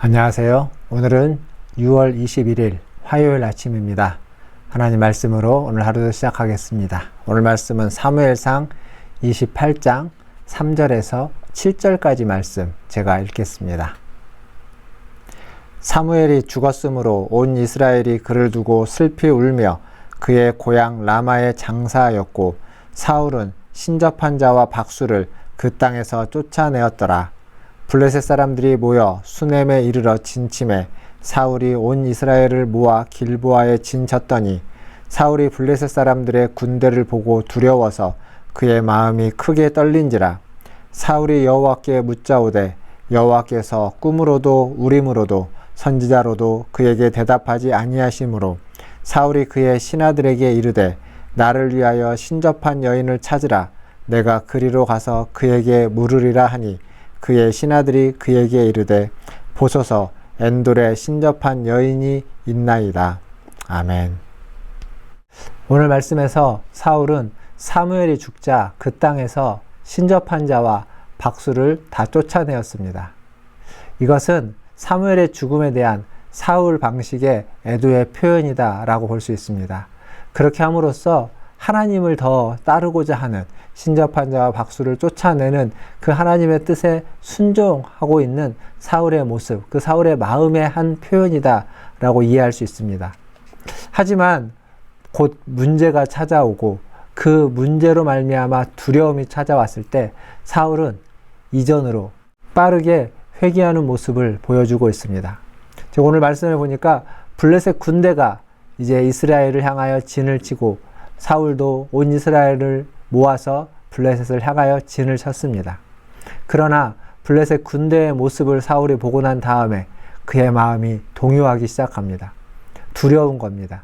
안녕하세요. 오늘은 6월 21일 화요일 아침입니다. 하나님 말씀으로 오늘 하루도 시작하겠습니다. 오늘 말씀은 사무엘상 28장 3절에서 7절까지 말씀 제가 읽겠습니다. 사무엘이 죽었으므로 온 이스라엘이 그를 두고 슬피 울며 그의 고향 라마에 장사하였고 사울은 신접한 자와 박수를 그 땅에서 쫓아내었더라. 블레셋 사람들이 모여 수넴에 이르러 진침해 사울이 온 이스라엘을 모아 길보아에 진쳤더니 사울이 블레셋 사람들의 군대를 보고 두려워서 그의 마음이 크게 떨린지라. 사울이 여호와께 묻자오되 여호와께서 꿈으로도 우림으로도 선지자로도 그에게 대답하지 아니하시므로 사울이 그의 신하들에게 이르되 나를 위하여 신접한 여인을 찾으라. 내가 그리로 가서 그에게 물으리라 하니 그의 신하들이 그에게 이르되 보소서 엔돌에 신접한 여인이 있나이다. 아멘. 오늘 말씀에서 사울은 사무엘이 죽자 그 땅에서 신접한 자와 박수를 다 쫓아내었습니다. 이것은 사무엘의 죽음에 대한 사울 방식의 애도의 표현이다 라고 볼 수 있습니다. 그렇게 함으로써 하나님을 더 따르고자 하는 신접한 자와 박수를 쫓아내는 그 하나님의 뜻에 순종하고 있는 사울의 모습, 그 사울의 마음의 한 표현이다 라고 이해할 수 있습니다. 하지만 곧 문제가 찾아오고 그 문제로 말미암아 두려움이 찾아왔을 때 사울은 이전으로 빠르게 회개하는 모습을 보여주고 있습니다. 제가 오늘 말씀을 보니까 블레셋 군대가 이제 이스라엘을 향하여 진을 치고 사울도 온 이스라엘을 모아서 블레셋을 향하여 진을 쳤습니다. 그러나 블레셋 군대의 모습을 사울이 보고 난 다음에 그의 마음이 동요하기 시작합니다. 두려운 겁니다.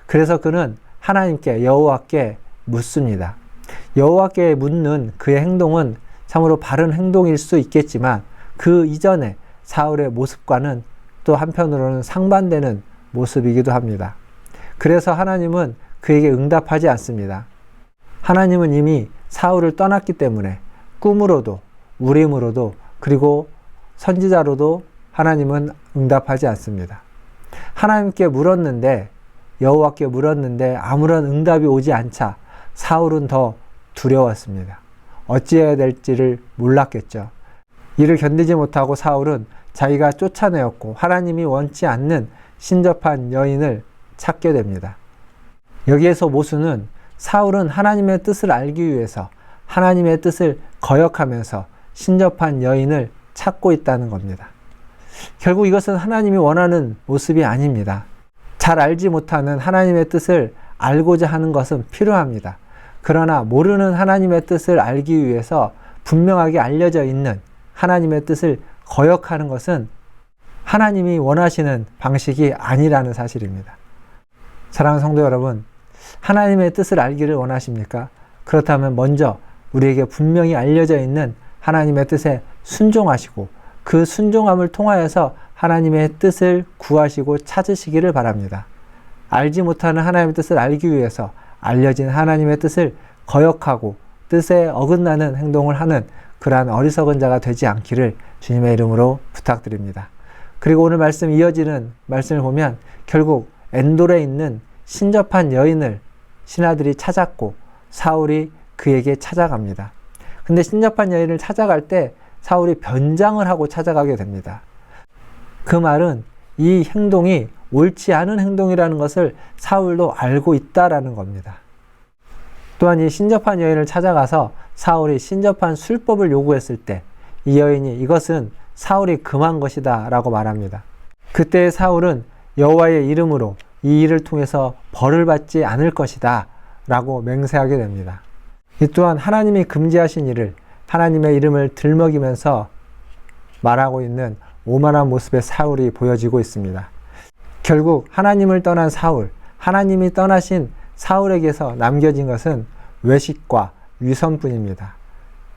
그래서 그는 하나님께 여호와께 묻습니다. 여호와께 묻는 그의 행동은 참으로 바른 행동일 수 있겠지만 그 이전에 사울의 모습과는 또 한편으로는 상반되는 모습이기도 합니다. 그래서 하나님은 그에게 응답하지 않습니다. 하나님은 이미 사울을 떠났기 때문에 꿈으로도 우림으로도 그리고 선지자로도 하나님은 응답하지 않습니다. 하나님께 물었는데 여호와께 물었는데 아무런 응답이 오지 않자 사울은 더 두려웠습니다. 어찌해야 될지를 몰랐겠죠. 이를 견디지 못하고 사울은 자기가 쫓아내었고 하나님이 원치 않는 신접한 여인을 찾게 됩니다. 여기에서 모순은 사울은 하나님의 뜻을 알기 위해서 하나님의 뜻을 거역하면서 신접한 여인을 찾고 있다는 겁니다. 결국 이것은 하나님이 원하는 모습이 아닙니다. 잘 알지 못하는 하나님의 뜻을 알고자 하는 것은 필요합니다. 그러나 모르는 하나님의 뜻을 알기 위해서 분명하게 알려져 있는 하나님의 뜻을 거역하는 것은 하나님이 원하시는 방식이 아니라는 사실입니다. 사랑하는 성도 여러분, 하나님의 뜻을 알기를 원하십니까? 그렇다면 먼저 우리에게 분명히 알려져 있는 하나님의 뜻에 순종하시고 그 순종함을 통하여서 하나님의 뜻을 구하시고 찾으시기를 바랍니다. 알지 못하는 하나님의 뜻을 알기 위해서 알려진 하나님의 뜻을 거역하고 뜻에 어긋나는 행동을 하는 그러한 어리석은 자가 되지 않기를 주님의 이름으로 부탁드립니다. 그리고 오늘 말씀 이어지는 말씀을 보면 결국 엔돌에 있는 신접한 여인을 신하들이 찾았고 사울이 그에게 찾아갑니다. 근데 신접한 여인을 찾아갈 때 사울이 변장을 하고 찾아가게 됩니다. 그 말은 이 행동이 옳지 않은 행동이라는 것을 사울도 알고 있다라는 겁니다. 또한 이 신접한 여인을 찾아가서 사울이 신접한 술법을 요구했을 때 이 여인이 이것은 사울이 금한 것이다 라고 말합니다. 그때 사울은 여호와의 이름으로 이 일을 통해서 벌을 받지 않을 것이다 라고 맹세하게 됩니다. 이 또한 하나님이 금지하신 일을 하나님의 이름을 들먹이면서 말하고 있는 오만한 모습의 사울이 보여지고 있습니다. 결국 하나님을 떠난 사울, 하나님이 떠나신 사울에게서 남겨진 것은 외식과 위선뿐입니다.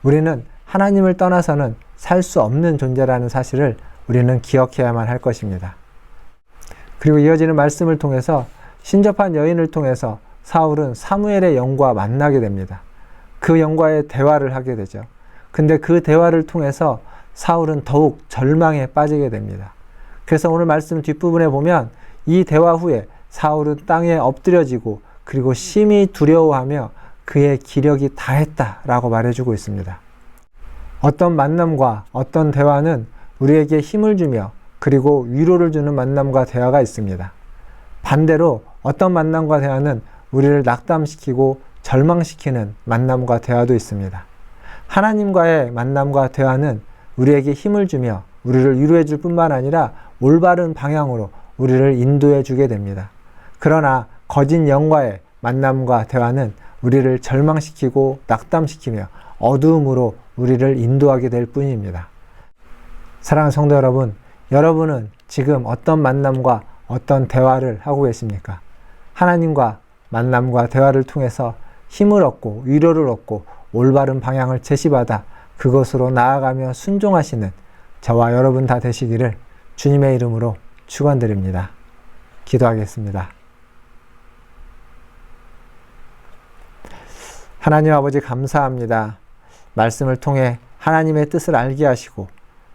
우리는 하나님을 떠나서는 살 수 없는 존재라는 사실을 우리는 기억해야만 할 것입니다. 그리고 이어지는 말씀을 통해서 신접한 여인을 통해서 사울은 사무엘의 영과 만나게 됩니다. 그 영과의 대화를 하게 되죠. 근데 그 대화를 통해서 사울은 더욱 절망에 빠지게 됩니다. 그래서 오늘 말씀 뒷부분에 보면 이 대화 후에 사울은 땅에 엎드려지고 그리고 심히 두려워하며 그의 기력이 다했다라고 말해주고 있습니다. 어떤 만남과 어떤 대화는 우리에게 힘을 주며 그리고 위로를 주는 만남과 대화가 있습니다. 반대로 어떤 만남과 대화는 우리를 낙담시키고 절망시키는 만남과 대화도 있습니다. 하나님과의 만남과 대화는 우리에게 힘을 주며 우리를 위로해 줄 뿐만 아니라 올바른 방향으로 우리를 인도해 주게 됩니다. 그러나 거짓 영과의 만남과 대화는 우리를 절망시키고 낙담시키며 어두움으로 우리를 인도하게 될 뿐입니다. 사랑하는 성도 여러분, 여러분은 지금 어떤 만남과 어떤 대화를 하고 계십니까? 하나님과 만남과 대화를 통해서 힘을 얻고 위로를 얻고 올바른 방향을 제시받아 그것으로 나아가며 순종하시는 저와 여러분 다 되시기를 주님의 이름으로 축원드립니다. 기도하겠습니다. 하나님 아버지 감사합니다. 말씀을 통해 하나님의 뜻을 알게 하시고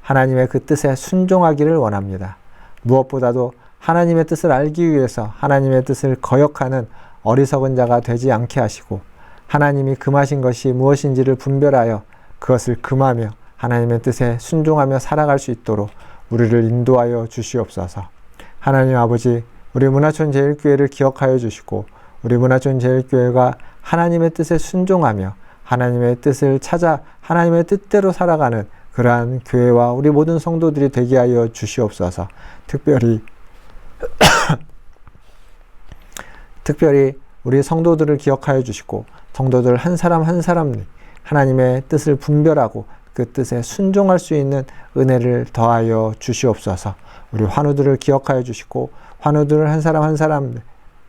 하나님의 그 뜻에 순종하기를 원합니다. 무엇보다도 하나님의 뜻을 알기 위해서 하나님의 뜻을 거역하는 어리석은 자가 되지 않게 하시고 하나님이 금하신 것이 무엇인지를 분별하여 그것을 금하며 하나님의 뜻에 순종하며 살아갈 수 있도록 우리를 인도하여 주시옵소서. 하나님 아버지, 우리 문화촌 제일교회를 기억하여 주시고 우리 문화촌 제일교회가 하나님의 뜻에 순종하며 하나님의 뜻을 찾아 하나님의 뜻대로 살아가는 그러한 교회와 우리 모든 성도들이 되게 하여 주시옵소서. 특별히 우리 성도들을 기억하여 주시고 성도들 한 사람 한 사람 하나님의 뜻을 분별하고 그 뜻에 순종할 수 있는 은혜를 더하여 주시옵소서. 우리 환우들을 기억하여 주시고 환우들을 한 사람 한 사람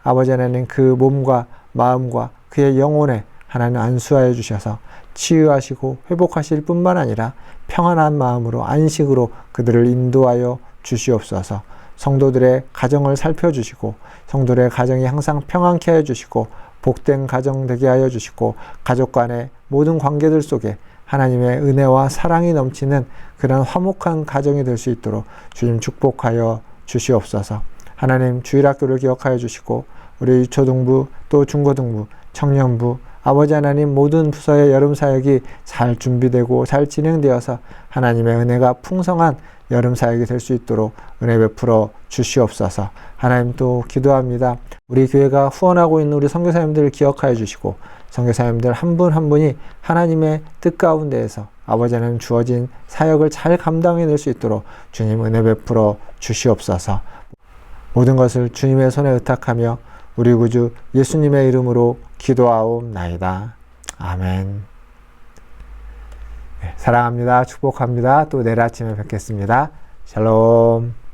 아버지 하나님 그 몸과 마음과 그의 영혼에 하나님 안수하여 주셔서 치유하시고 회복하실 뿐만 아니라 평안한 마음으로 안식으로 그들을 인도하여 주시옵소서. 성도들의 가정을 살펴주시고 성도들의 가정이 항상 평안케 하여 주시고 복된 가정 되게 하여 주시고 가족 간의 모든 관계들 속에 하나님의 은혜와 사랑이 넘치는 그런 화목한 가정이 될 수 있도록 주님 축복하여 주시옵소서. 하나님 주일학교를 기억하여 주시고 우리 유초등부 또 중고등부 청년부 아버지 하나님 모든 부서의 여름 사역이 잘 준비되고 잘 진행되어서 하나님의 은혜가 풍성한 여름 사역이 될 수 있도록 은혜 베풀어 주시옵소서. 하나님 또 기도합니다. 우리 교회가 후원하고 있는 우리 선교사님들을 기억하여 주시고 선교사님들 한 분 한 분이 하나님의 뜻 가운데에서 아버지 하나님 주어진 사역을 잘 감당해낼 수 있도록 주님 은혜 베풀어 주시옵소서. 모든 것을 주님의 손에 의탁하며 우리 구주 예수님의 이름으로 기도하옵나이다. 아멘. 사랑합니다. 축복합니다. 또 내일 아침에 뵙겠습니다. 샬롬.